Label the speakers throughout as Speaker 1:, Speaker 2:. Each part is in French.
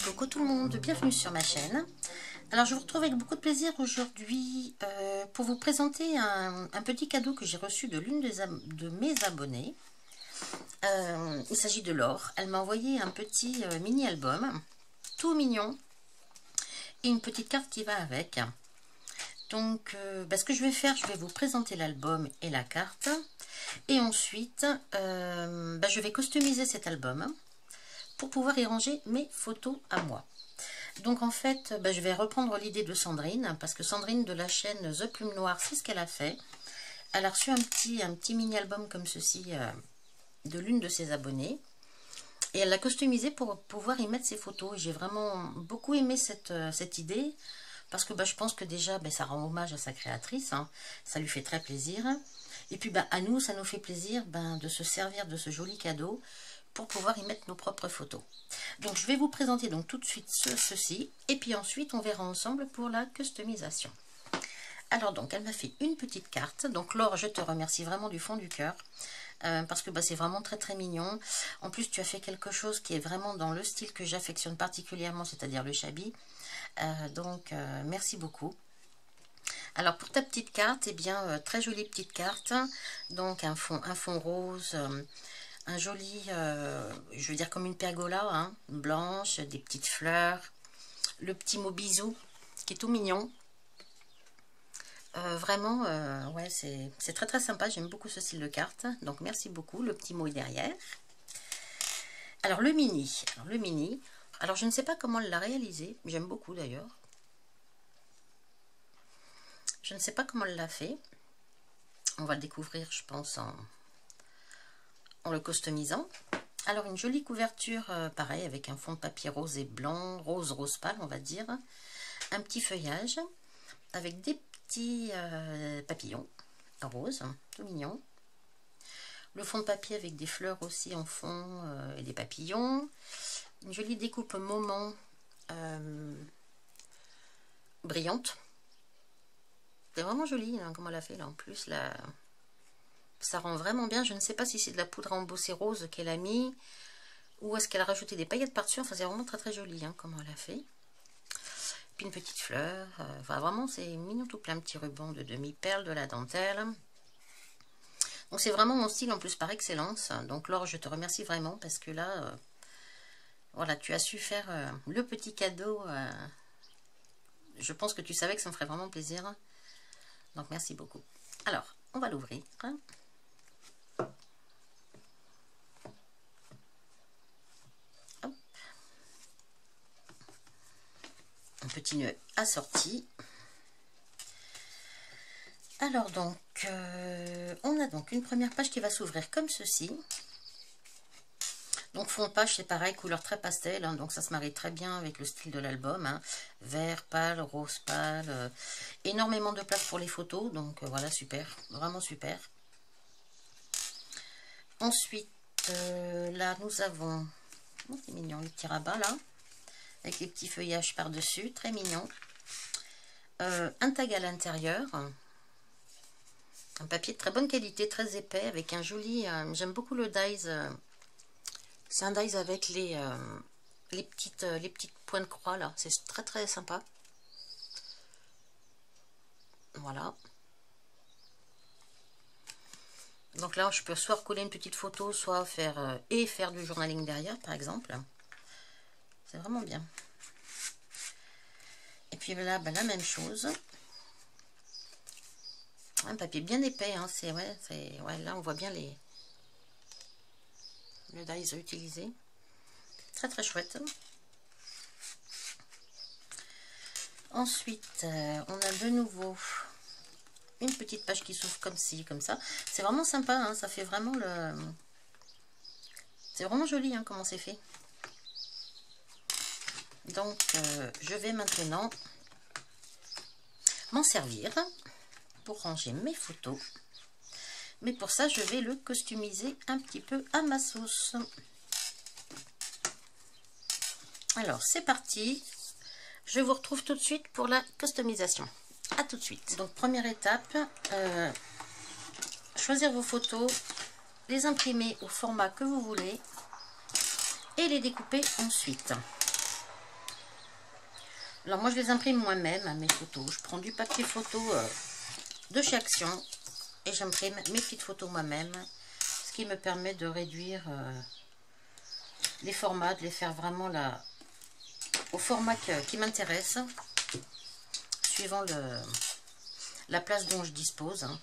Speaker 1: Coucou tout le monde, bienvenue sur ma chaîne. Alors je vous retrouve avec beaucoup de plaisir aujourd'hui pour vous présenter un petit cadeau que j'ai reçu de l'une de mes abonnées. Il s'agit de Laure. Elle m'a envoyé un petit mini album, tout mignon, et une petite carte qui va avec. Donc ce que je vais faire, je vais vous présenter l'album et la carte. Et ensuite, je vais customiser cet album pour pouvoir y ranger mes photos à moi. Donc en fait, je vais reprendre l'idée de Sandrine, parce que Sandrine de la chaîne The Plume Noire, c'est ce qu'elle a fait. Elle a reçu un petit mini-album comme ceci de l'une de ses abonnées. Et elle l'a customisé pour pouvoir y mettre ses photos. J'ai vraiment beaucoup aimé cette idée, parce que je pense que déjà, ça rend hommage à sa créatrice. Hein. Ça lui fait très plaisir. Et puis à nous, ça nous fait plaisir de se servir de ce joli cadeau pour pouvoir y mettre nos propres photos. Donc je vais vous présenter donc tout de suite ceci, et puis ensuite on verra ensemble pour la customisation. Alors donc elle m'a fait une petite carte. Donc Laure, je te remercie vraiment du fond du cœur, parce que c'est vraiment très très mignon. En plus tu as fait quelque chose qui est vraiment dans le style que j'affectionne particulièrement, c'est-à-dire le shabby. Merci beaucoup. Alors pour ta petite carte, très jolie petite carte. Donc un fond rose, un joli, je veux dire comme une pergola, hein, blanche, des petites fleurs, le petit mot bisou qui est tout mignon. Vraiment, ouais, c'est très très sympa, j'aime beaucoup ce style de carte, donc merci beaucoup, le petit mot est derrière. Alors le mini, alors je ne sais pas comment elle l'a réalisé, j'aime beaucoup d'ailleurs. Je ne sais pas comment elle l'a fait, on va le découvrir je pense en le customisant. Alors une jolie couverture, pareil, avec un fond de papier rose et blanc, rose pâle on va dire, un petit feuillage avec des petits papillons roses, tout mignon, le fond de papier avec des fleurs aussi en fond et des papillons, une jolie découpe moment brillante, c'est vraiment joli hein, comment elle a fait là en plus là. Ça rend vraiment bien. Je ne sais pas si c'est de la poudre à embosser rose qu'elle a mis ou est-ce qu'elle a rajouté des paillettes par-dessus. Enfin, c'est vraiment très très joli hein, comment elle a fait. Puis une petite fleur. Enfin, vraiment, c'est mignon tout plein. Un petit ruban de demi-perle, de la dentelle. Donc, c'est vraiment mon style en plus par excellence. Donc, Laure, je te remercie vraiment parce que là, voilà, tu as su faire le petit cadeau. Je pense que tu savais que ça me ferait vraiment plaisir. Donc, merci beaucoup. Alors, on va l'ouvrir. Un petit nœud assorti. Alors donc, on a donc une première page qui va s'ouvrir comme ceci. Donc fond de page c'est pareil, couleur très pastel, hein, donc ça se marie très bien avec le style de l'album. Hein. Vert pâle, rose pâle, énormément de place pour les photos, donc voilà, super, vraiment super. Ensuite, là nous avons, oh, c'est mignon, le petit rabat là, avec les petits feuillages par-dessus, très mignon. Un tag à l'intérieur, un papier de très bonne qualité, très épais, avec un joli, j'aime beaucoup le dies, c'est un dies avec les petites points de croix là, c'est très très sympa. Voilà. Donc là, je peux soit recoller une petite photo, soit faire du journaling derrière, par exemple. C'est vraiment bien. Et puis là, la même chose. Un papier bien épais, hein, ouais, là on voit bien le dies utilisé. Très très chouette. Ensuite, on a de nouveau une petite page qui s'ouvre comme ci, comme ça. C'est vraiment sympa, hein, ça fait vraiment le... C'est vraiment joli hein, comment c'est fait. Donc, je vais maintenant m'en servir pour ranger mes photos. Mais pour ça, je vais le customiser un petit peu à ma sauce. Alors, c'est parti. Je vous retrouve tout de suite pour la customisation. À tout de suite. Donc, première étape, choisir vos photos, les imprimer au format que vous voulez et les découper ensuite. Alors moi je les imprime moi-même, hein, mes photos. Je prends du papier photo de chez Action et j'imprime mes petites photos moi-même. Ce qui me permet de réduire les formats, de les faire vraiment au format qui m'intéresse, suivant la place dont je dispose. Hein.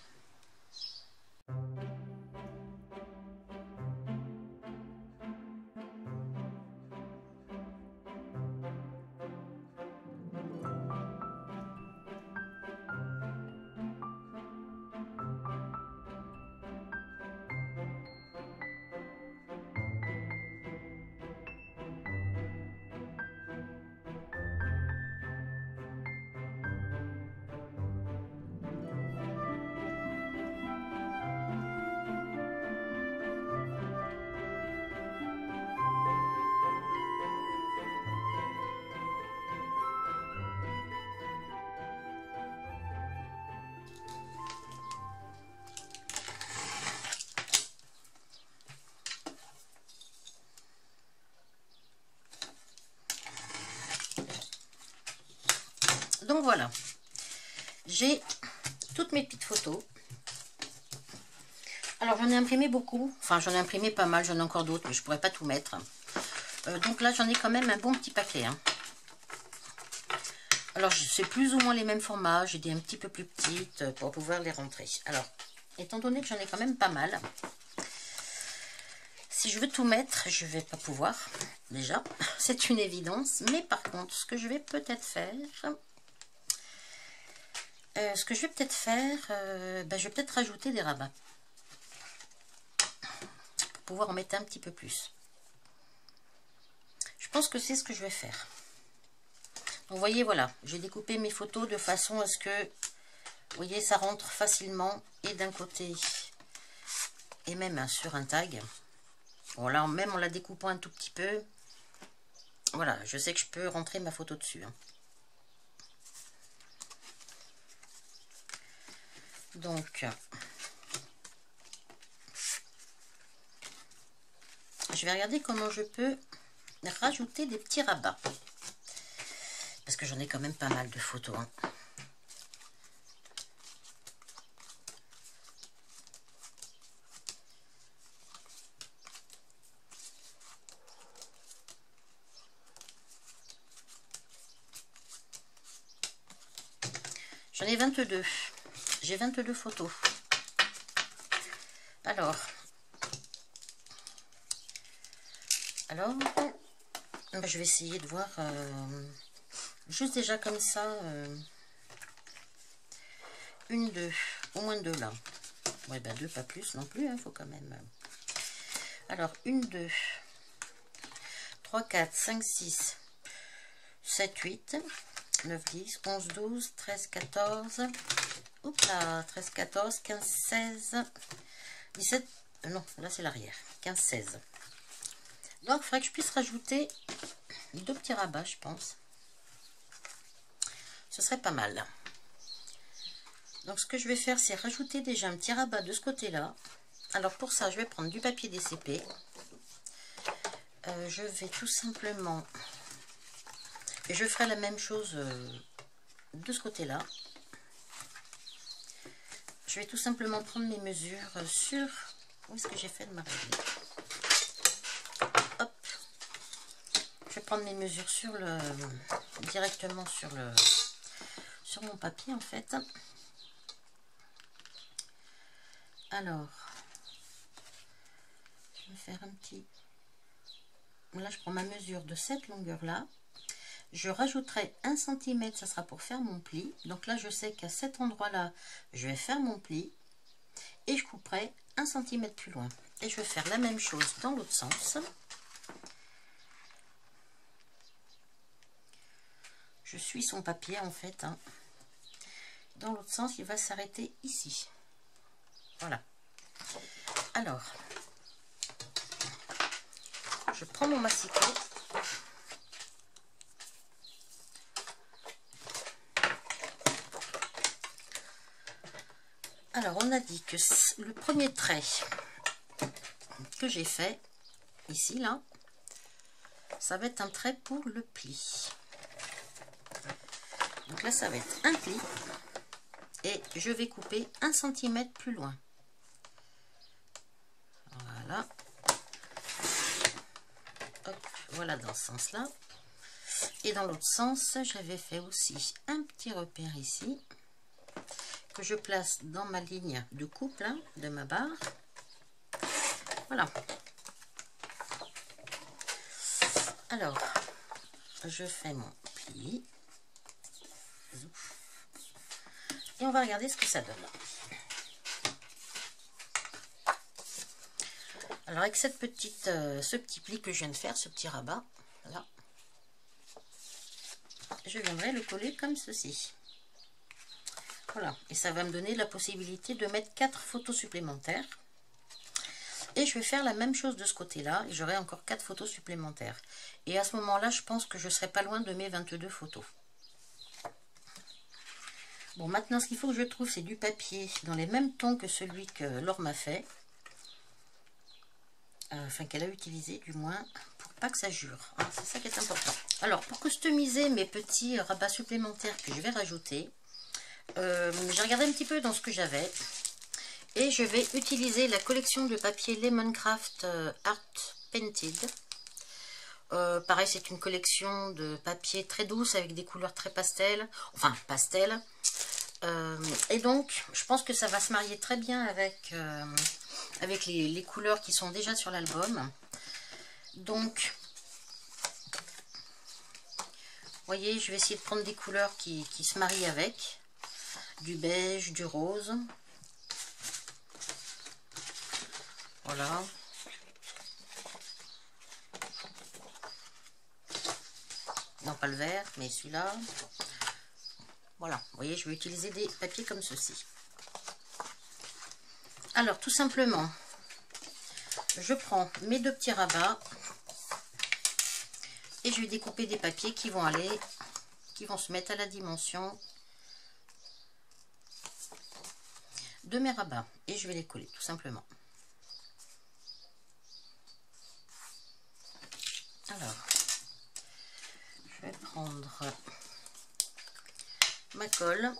Speaker 1: Donc voilà, j'ai toutes mes petites photos. Alors j'en ai imprimé beaucoup, enfin j'en ai imprimé pas mal, j'en ai encore d'autres, mais je pourrais pas tout mettre. Donc là j'en ai quand même un bon petit paquet. Hein. Alors c'est plus ou moins les mêmes formats, j'ai des un petit peu plus petites pour pouvoir les rentrer. Alors, étant donné que j'en ai quand même pas mal, si je veux tout mettre, je vais pas pouvoir, déjà, c'est une évidence. Mais par contre, ce que je vais peut-être faire... je vais peut-être rajouter des rabats. Pour pouvoir en mettre un petit peu plus. Je pense que c'est ce que je vais faire. Donc, vous voyez, voilà, j'ai découpé mes photos de façon à ce que, vous voyez, ça rentre facilement et d'un côté et même sur un tag. Bon, là, même en la découpant un tout petit peu, voilà, je sais que je peux rentrer ma photo dessus. Hein. Donc, je vais regarder comment je peux rajouter des petits rabats. Parce que j'en ai quand même pas mal de photos. Hein. J'en ai 22. J'ai 22 photos. Alors, je vais essayer de voir... juste déjà comme ça, une, deux, au moins deux là. Ouais, ben deux, pas plus non plus, hein, faut quand même. Alors, une, deux, 3, 4, 5, 6, 7, 8, 9, 10, 11, 12, 13, 14, oups là, 13, 14, 15, 16, 17, non, là c'est l'arrière, 15, 16. Donc, il faudrait que je puisse rajouter deux petits rabats, je pense. Ce serait pas mal. Donc ce que je vais faire, c'est rajouter déjà un petit rabat de ce côté-là. Alors pour ça, je vais prendre du papier DCP. Je vais tout simplement... Et je ferai la même chose de ce côté-là. Je vais tout simplement prendre mes mesures sur... Où est-ce que j'ai fait de ma règle? Hop. Je vais prendre mes mesures sur directement sur mon papier en fait. Alors, je vais faire un petit... Là, je prends ma mesure de cette longueur-là. Je rajouterai 1 cm, ça sera pour faire mon pli. Donc là, je sais qu'à cet endroit-là, je vais faire mon pli. Et je couperai 1 cm plus loin. Et je vais faire la même chose dans l'autre sens. Je suis son papier en fait. Hein. Dans l'autre sens, il va s'arrêter ici. Voilà. Alors, je prends mon massicot. Alors, on a dit que le premier trait que j'ai fait, ici, là, ça va être un trait pour le pli. Donc là, ça va être un pli. Et je vais couper 1 cm plus loin. Voilà. Hop, voilà dans ce sens-là. Et dans l'autre sens, j'avais fait aussi un petit repère ici, que je place dans ma ligne de coupe là, de ma barre. Voilà. Alors, je fais mon pli. Et on va regarder ce que ça donne. Alors avec cette petite, ce petit pli que je viens de faire, ce petit rabat, là, je viendrai le coller comme ceci. Voilà, et ça va me donner la possibilité de mettre 4 photos supplémentaires. Et je vais faire la même chose de ce côté-là, et j'aurai encore 4 photos supplémentaires. Et à ce moment-là, je pense que je serai pas loin de mes 22 photos. Bon, maintenant, ce qu'il faut que je trouve, c'est du papier dans les mêmes tons que celui que Laure m'a fait. Enfin, qu'elle a utilisé, du moins, pour pas que ça jure. Hein, c'est ça qui est important. Alors, pour customiser mes petits rabats supplémentaires que je vais rajouter, j'ai regardé un petit peu dans ce que j'avais. Et je vais utiliser la collection de papier Lemoncraft Art Painted. Pareil, c'est une collection de papier très douce avec des couleurs très pastel. Enfin, pastel. Et donc, je pense que ça va se marier très bien avec, avec les couleurs qui sont déjà sur l'album. Donc, vous voyez, je vais essayer de prendre des couleurs qui se marient avec. Du beige, du rose. Voilà. Non, pas le vert, mais celui-là. Voilà, vous voyez, je vais utiliser des papiers comme ceci. Alors, tout simplement, je prends mes 2 petits rabats et je vais découper des papiers qui vont aller, qui vont se mettre à la dimension de mes rabats. Et je vais les coller, tout simplement. Alors, je vais prendre ma colle.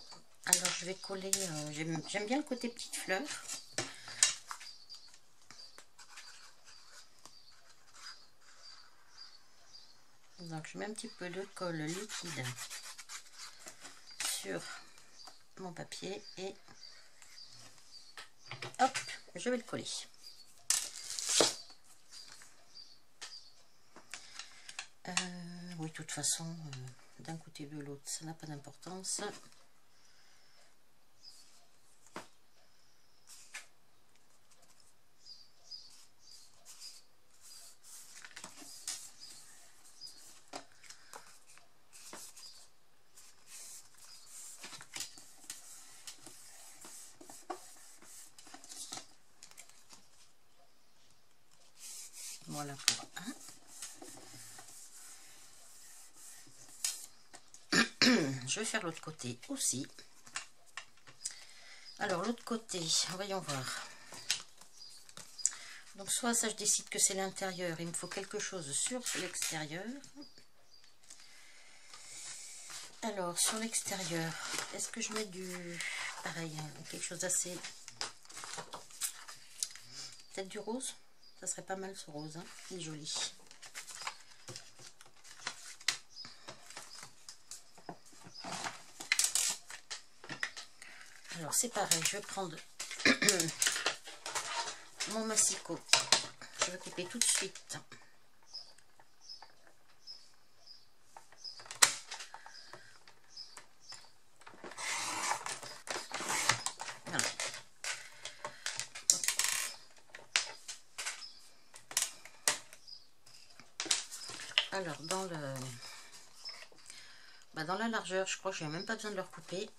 Speaker 1: Alors, je vais coller, j'aime bien le côté petite fleur. Donc, je mets un petit peu de colle liquide sur mon papier et hop, je vais le coller. Oui, de toute façon, d'un côté ou de l'autre, ça n'a pas d'importance. Voilà pour un. Je vais faire l'autre côté aussi. Alors l'autre côté, voyons voir. Donc soit ça, je décide que c'est l'intérieur, il me faut quelque chose sur l'extérieur. Alors sur l'extérieur, est-ce que je mets du pareil, quelque chose d'assez, peut-être du rose, ça serait pas mal ce rose, hein, il est joli. Alors c'est pareil, je vais prendre mon massicot, je vais couper tout de suite. Voilà. Alors dans la largeur, je crois que je n'ai même pas besoin de le recouper.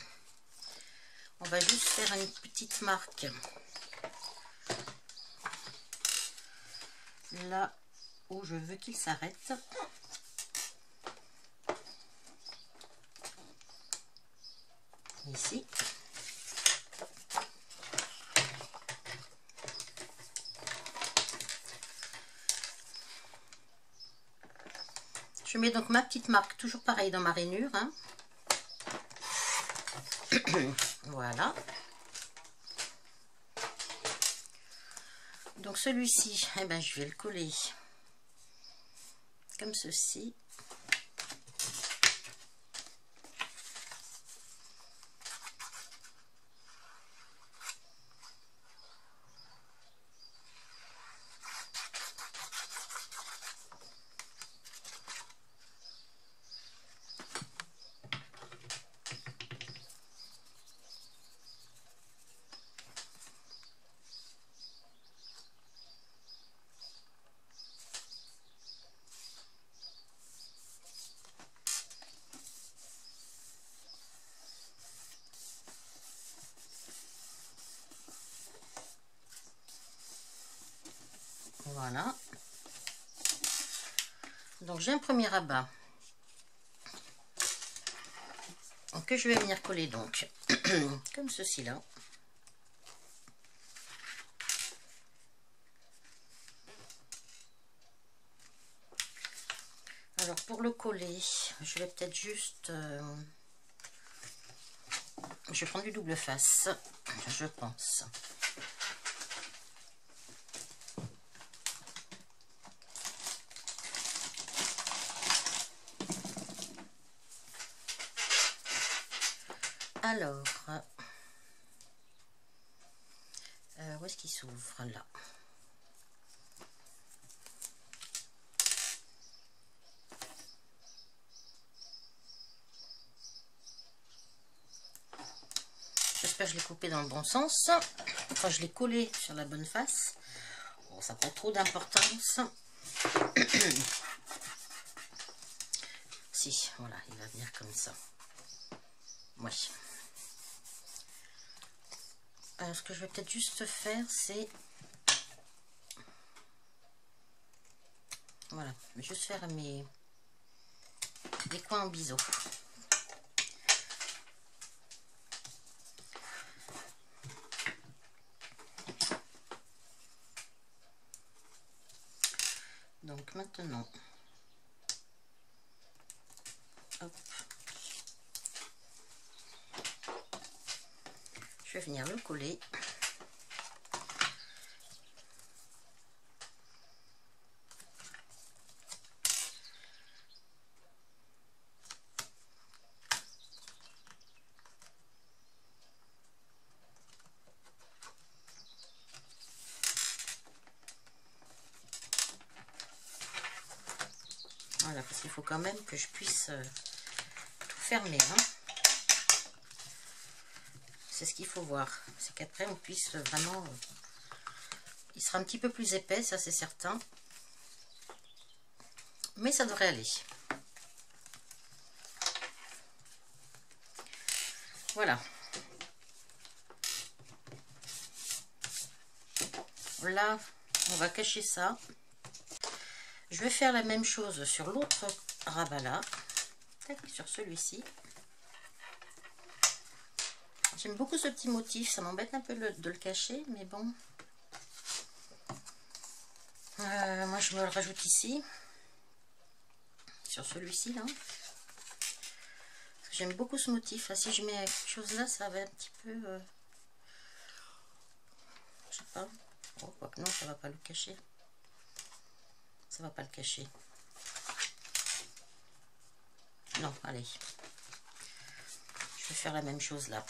Speaker 1: On va juste faire une petite marque là où je veux qu'il s'arrête. Ici. Je mets donc ma petite marque, toujours pareil dans ma rainure. Hein. Voilà. Donc celui-ci, eh ben, je vais le coller comme ceci. Voilà. Donc j'ai un premier rabat que je vais venir coller donc comme ceci là. Alors pour le coller, je vais peut-être juste je vais prendre du double face, je pense. Alors, où est-ce qu'il s'ouvre là? J'espère que je l'ai coupé dans le bon sens. Enfin, je l'ai collé sur la bonne face. Bon, ça n'a pas trop d'importance. Si, voilà, il va venir comme ça. Oui. Alors, ce que je vais peut-être juste faire, c'est... Voilà, juste faire des coins en biseau. Donc maintenant, hop, je vais venir le coller. Voilà, parce qu'il faut quand même que je puisse tout fermer. Hein. C'est ce qu'il faut voir. C'est qu'après, on puisse vraiment... il sera un petit peu plus épais, ça c'est certain. Mais ça devrait aller. Voilà. Là, on va cacher ça. Je vais faire la même chose sur l'autre rabat là, sur celui-ci. J'aime beaucoup ce petit motif, ça m'embête un peu de le cacher, mais bon. Moi je me le rajoute ici, sur celui-ci là. J'aime beaucoup ce motif. Si je mets quelque chose là, ça va un petit peu... je sais pas. Oh, quoi que non, ça va pas le cacher. Ça va pas le cacher. Non, allez. Je vais faire la même chose là.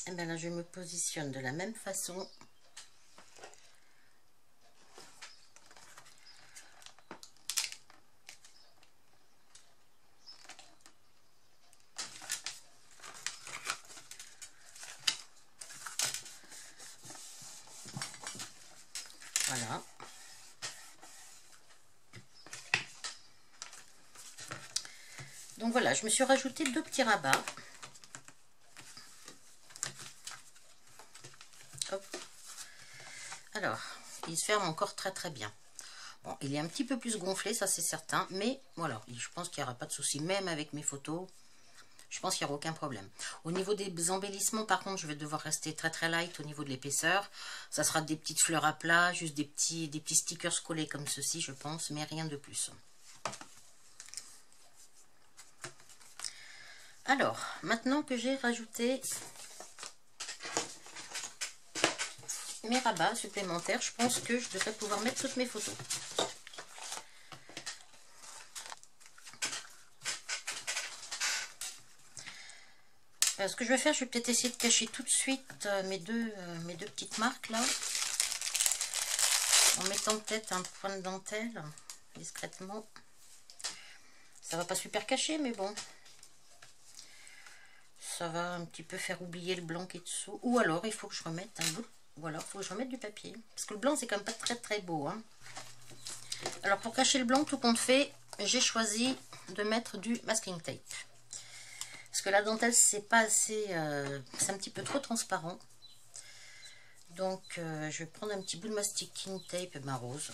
Speaker 1: Et bien là, je me positionne de la même façon. Donc voilà, je me suis rajouté 2 petits rabats. Hop. Alors, il se ferme encore très très bien. Bon, il est un petit peu plus gonflé, ça c'est certain, mais voilà, je pense qu'il n'y aura pas de souci, même avec mes photos, je pense qu'il n'y aura aucun problème. Au niveau des embellissements, par contre, je vais devoir rester très très light au niveau de l'épaisseur. Ça sera des petites fleurs à plat, juste des petits stickers collés comme ceci, je pense, mais rien de plus. Alors, maintenant que j'ai rajouté mes rabats supplémentaires, je pense que je devrais pouvoir mettre toutes mes photos. Ce que je vais faire, je vais peut-être essayer de cacher tout de suite mes deux petites marques là, en mettant peut-être un point de dentelle discrètement. Ça va pas super cacher, mais bon, ça va un petit peu faire oublier le blanc qui est dessous. Ou alors il faut que je remette un bout, ou alors il faut que je remette du papier, parce que le blanc c'est quand même pas très très beau, hein. Alors pour cacher le blanc, tout compte fait, j'ai choisi de mettre du masking tape. Parce que la dentelle, c'est pas assez, c'est un petit peu trop transparent. Donc, je vais prendre un petit bout de masking tape rose.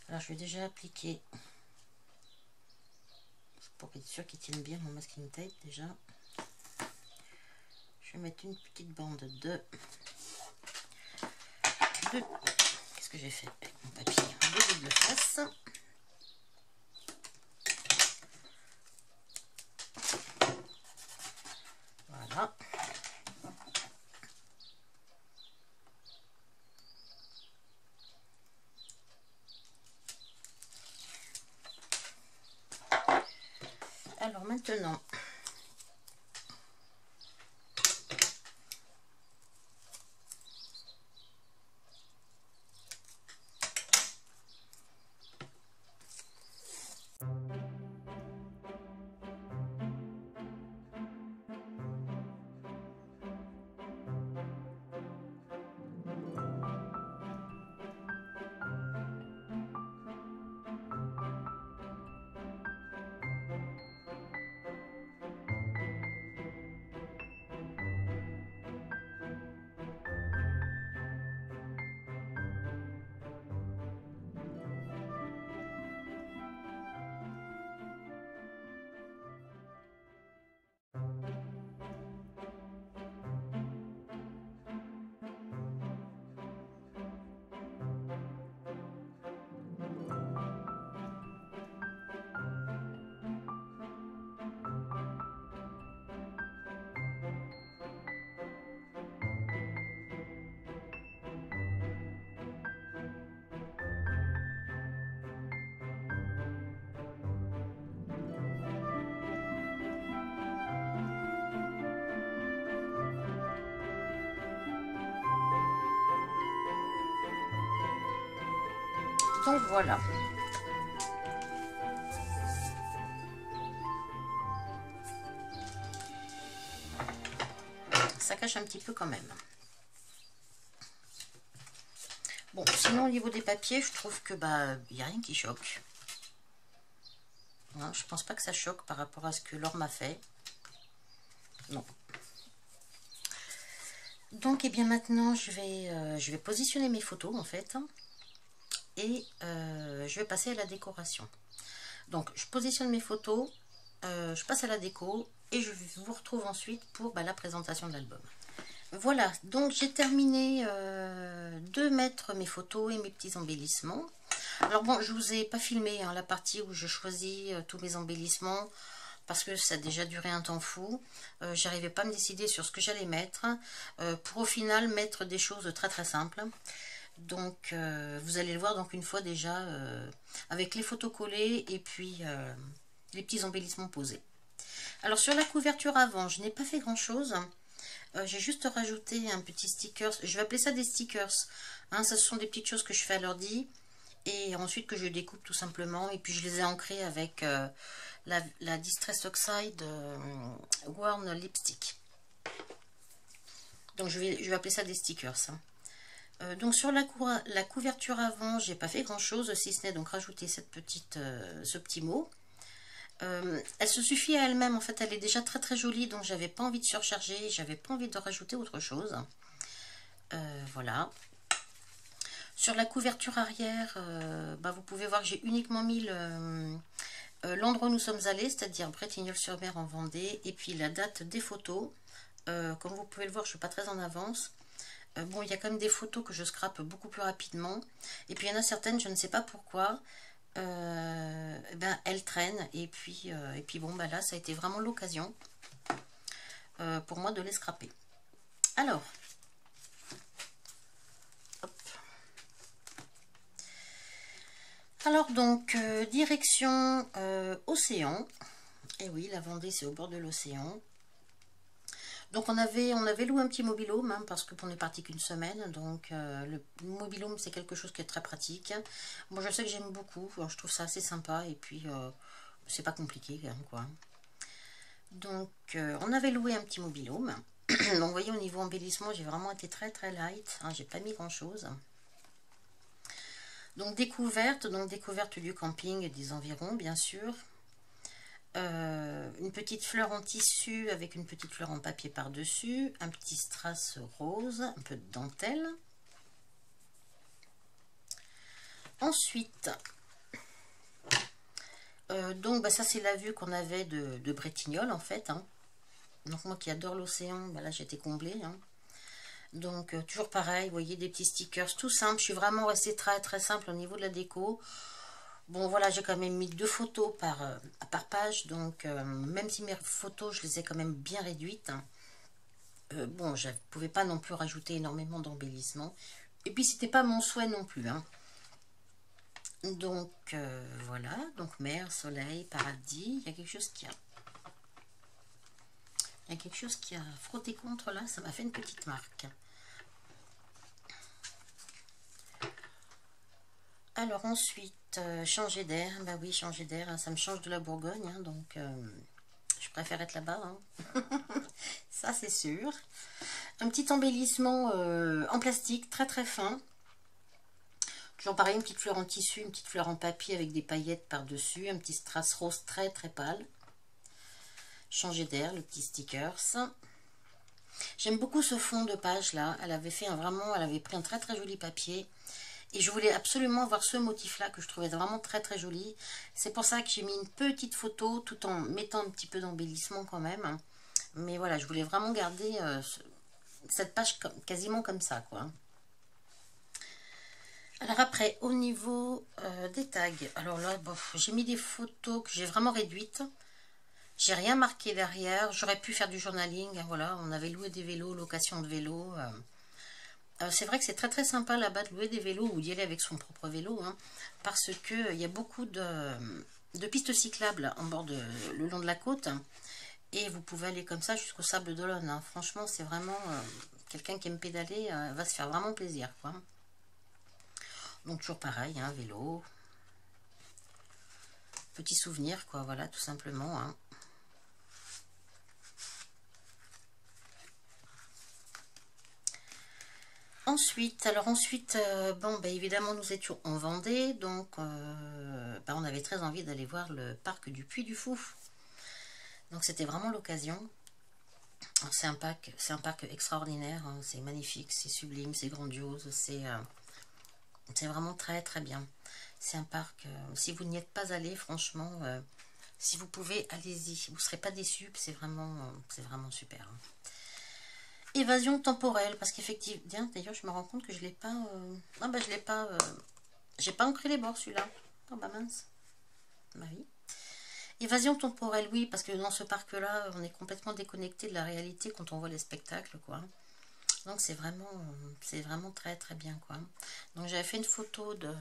Speaker 1: Alors, je vais déjà appliquer, pour être sûr qu'il tienne bien mon masking tape déjà. Je vais mettre une petite bande de qu'est-ce que j'ai fait avec mon papier? De double face. Voilà. Alors maintenant, voilà. Ça cache un petit peu quand même. Bon, sinon au niveau des papiers, je trouve que il n'y a rien qui choque. Hein, je pense pas que ça choque par rapport à ce que Laure m'a fait. Non. Donc, et bien maintenant, je vais positionner mes photos en fait. Et je vais passer à la décoration. Donc, je positionne mes photos, je passe à la déco et je vous retrouve ensuite pour la présentation de l'album. Voilà, donc j'ai terminé de mettre mes photos et mes petits embellissements. Alors bon, je vous ai pas filmé la partie où je choisis tous mes embellissements parce que ça a déjà duré un temps fou. J'arrivais pas à me décider sur ce que j'allais mettre pour au final mettre des choses très très simples. Donc vous allez le voir donc une fois déjà avec les photos collées et puis les petits embellissements posés. Alors sur la couverture avant, je n'ai pas fait grand chose. J'ai juste rajouté un petit sticker. Je vais appeler ça des stickers. Hein, ce sont des petites choses que je fais à l'ordi et ensuite que je découpe tout simplement. Et puis je les ai ancrées avec la Distress Oxide Worn Lipstick. Donc je vais appeler ça des stickers. Hein. Donc sur la couverture avant, j'ai pas fait grand chose, si ce n'est donc rajouter ce petit mot. Elle se suffit à elle-même, en fait elle est déjà très très jolie, donc j'avais pas envie de surcharger, j'avais pas envie de rajouter autre chose. Voilà. Sur la couverture arrière, vous pouvez voir que j'ai uniquement mis l'endroit où nous sommes allés, c'est-à-dire Bretignolles-sur-Mer en Vendée, et puis la date des photos. Comme vous pouvez le voir, je ne suis pas très en avance. Bon, il y a quand même des photos que je scrape beaucoup plus rapidement. Et puis il y en a certaines, je ne sais pas pourquoi, elles traînent. Et puis bon, là, ça a été vraiment l'occasion pour moi de les scraper. Alors, hop. Alors donc, direction océan. Et oui, la Vendée, c'est au bord de l'océan. Donc on avait loué un petit mobil-home, hein, parce qu'on est parti qu'une semaine, donc le mobil-home c'est quelque chose qui est très pratique. Moi je sais que j'aime beaucoup, je trouve ça assez sympa et puis c'est pas compliqué hein, quoi. Donc on avait loué un petit mobil-home. Donc vous voyez au niveau embellissement j'ai vraiment été très très light, hein, j'ai pas mis grand chose. Donc découverte du camping des environs bien sûr. Une petite fleur en tissu avec une petite fleur en papier par-dessus, un petit strass rose, un peu de dentelle. Ensuite, ça c'est la vue qu'on avait de Bretignolles en fait. Hein. Donc moi qui adore l'océan, là j'étais comblée. Hein. Donc toujours pareil, vous voyez des petits stickers tout simples. Je suis vraiment restée très très simple au niveau de la déco. Bon voilà, j'ai quand même mis 2 photos par page, donc même si mes photos, je les ai quand même bien réduites. Hein, bon, je ne pouvais pas non plus rajouter énormément d'embellissement. Et puis, c'était pas mon souhait non plus. Hein. Donc, voilà. Donc, mer, soleil, paradis. Il y a quelque chose qui a... Il y a quelque chose qui a frotté contre là. Ça m'a fait une petite marque. Alors ensuite, changer d'air. Bah oui, changer d'air, hein, ça me change de la Bourgogne, hein, donc je préfère être là-bas. Hein. Ça c'est sûr. Un petit embellissement en plastique, très très fin. Toujours pareil, une petite fleur en tissu, une petite fleur en papier avec des paillettes par-dessus. Un petit strass rose très très pâle. Changer d'air, le petit stickers. J'aime beaucoup ce fond de page là. Elle avait fait elle avait pris un très très joli papier. Et je voulais absolument avoir ce motif-là que je trouvais vraiment très très joli. C'est pour ça que j'ai mis une petite photo tout en mettant un petit peu d'embellissement quand même. Mais voilà, je voulais vraiment garder cette page quasiment comme ça, quoi. Alors après, au niveau des tags, alors là, j'ai mis des photos que j'ai vraiment réduites. J'ai rien marqué derrière. J'aurais pu faire du journaling. Voilà, on avait loué des vélos, location de vélos. C'est vrai que c'est très très sympa là-bas de louer des vélos ou d'y aller avec son propre vélo, hein, parce qu'il y a beaucoup de pistes cyclables le long de la côte, et vous pouvez aller comme ça jusqu'au Sable d'Olonne. Hein. Franchement, c'est vraiment quelqu'un qui aime pédaler va se faire vraiment plaisir, quoi. Donc toujours pareil, hein, vélo, petit souvenir, quoi, voilà, tout simplement. Hein. Ensuite, évidemment, nous étions en Vendée, donc on avait très envie d'aller voir le parc du Puy du Fou. Donc c'était vraiment l'occasion. C'est un parc extraordinaire, hein, c'est magnifique, c'est sublime, c'est grandiose, c'est vraiment très très bien. C'est un parc, si vous n'y êtes pas allé, franchement, si vous pouvez, allez-y, vous ne serez pas déçus, c'est vraiment super. Hein. Évasion temporelle, parce qu'effectivement, d'ailleurs je me rends compte que je l'ai pas, je l'ai pas, j'ai pas ancré les bords celui-là. Oh bah mince, bah oui. Évasion temporelle, oui, parce que dans ce parc-là, on est complètement déconnecté de la réalité quand on voit les spectacles, quoi. Donc c'est vraiment très très bien, quoi. Donc j'avais fait une photo de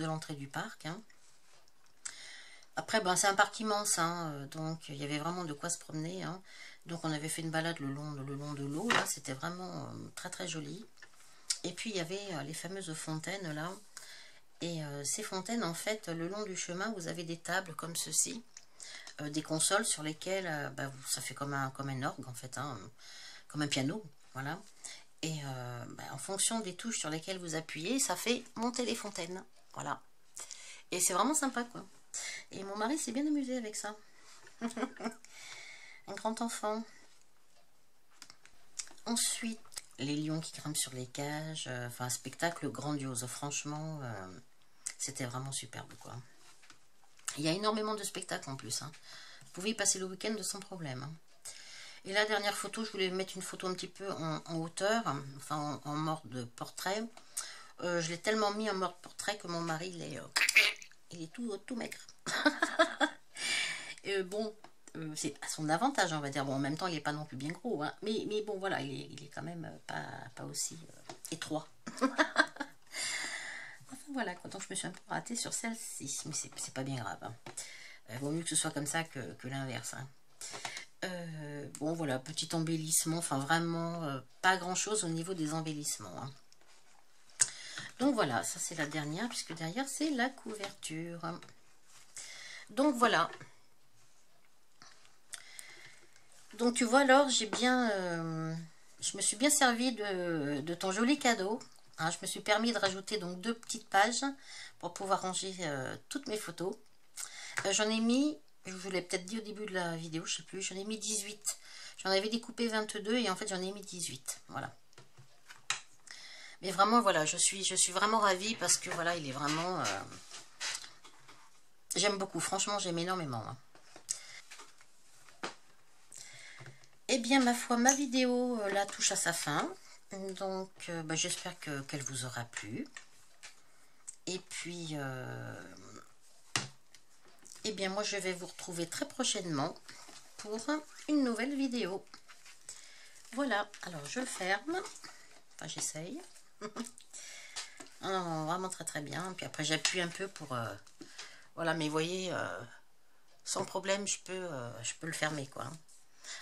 Speaker 1: l'entrée du parc. Hein. Après, c'est un parc immense, hein, donc il y avait vraiment de quoi se promener. Hein. Donc on avait fait une balade le long de l'eau, là, c'était vraiment très très joli. Et puis il y avait les fameuses fontaines, là. Et ces fontaines, en fait, le long du chemin, vous avez des tables comme ceci, des consoles sur lesquelles ça fait comme un orgue, en fait, hein, comme un piano, voilà. Et en fonction des touches sur lesquelles vous appuyez, ça fait monter les fontaines. Voilà. Et c'est vraiment sympa, quoi. Et mon mari s'est bien amusé avec ça. Un grand enfant. Ensuite, les lions qui grimpent sur les cages. Enfin, un spectacle grandiose. Franchement, c'était vraiment superbe, quoi. Il y a énormément de spectacles en plus. Hein. Vous pouvez y passer le week-end sans problème. Hein. Et la dernière photo, je voulais mettre une photo un petit peu en hauteur, enfin en mode portrait. Je l'ai tellement mis en mode portrait que mon mari, il est tout maigre. Bon, c'est à son avantage, on va dire. Bon, en même temps, il n'est pas non plus bien gros. Hein. Mais bon, voilà, il est quand même pas aussi étroit. Enfin, voilà, donc je me suis un peu ratée sur celle-ci. Mais c'est pas bien grave. Hein. Vaut mieux que ce soit comme ça que l'inverse. Hein. Bon voilà, petit embellissement, enfin vraiment pas grand chose au niveau des embellissements. Hein. Donc voilà, ça c'est la dernière, puisque derrière c'est la couverture. Donc voilà. Donc tu vois alors, j'ai bien, je me suis bien servi de ton joli cadeau. Hein, je me suis permis de rajouter donc 2 petites pages pour pouvoir ranger toutes mes photos. J'en ai mis... Je vous l'ai peut-être dit au début de la vidéo, je sais plus, j'en ai mis 18. J'en avais découpé 22 et en fait j'en ai mis 18. Voilà. Mais vraiment, voilà, je suis vraiment ravie parce que voilà, il est vraiment... J'aime beaucoup, franchement, j'aime énormément. Hein. Eh bien, ma foi, ma vidéo là touche à sa fin. Donc, j'espère qu'elle vous aura plu. Et puis... Eh bien, moi, je vais vous retrouver très prochainement pour une nouvelle vidéo. Voilà, alors je ferme. Enfin, j'essaye. Non, vraiment très très bien. Puis après, j'appuie un peu pour... voilà, mais vous voyez, sans problème, je peux le fermer, quoi.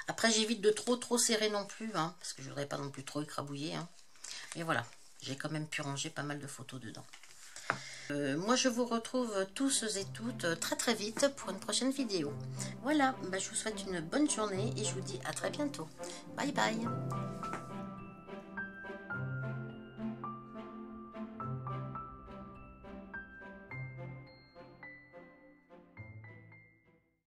Speaker 1: Après, j'évite de trop serrer non plus, hein, parce que je voudrais pas non plus trop écrabouiller. Hein. Mais voilà, j'ai quand même pu ranger pas mal de photos dedans. Moi je vous retrouve tous et toutes très très vite pour une prochaine vidéo. Voilà, je vous souhaite une bonne journée et je vous dis à très bientôt. Bye bye.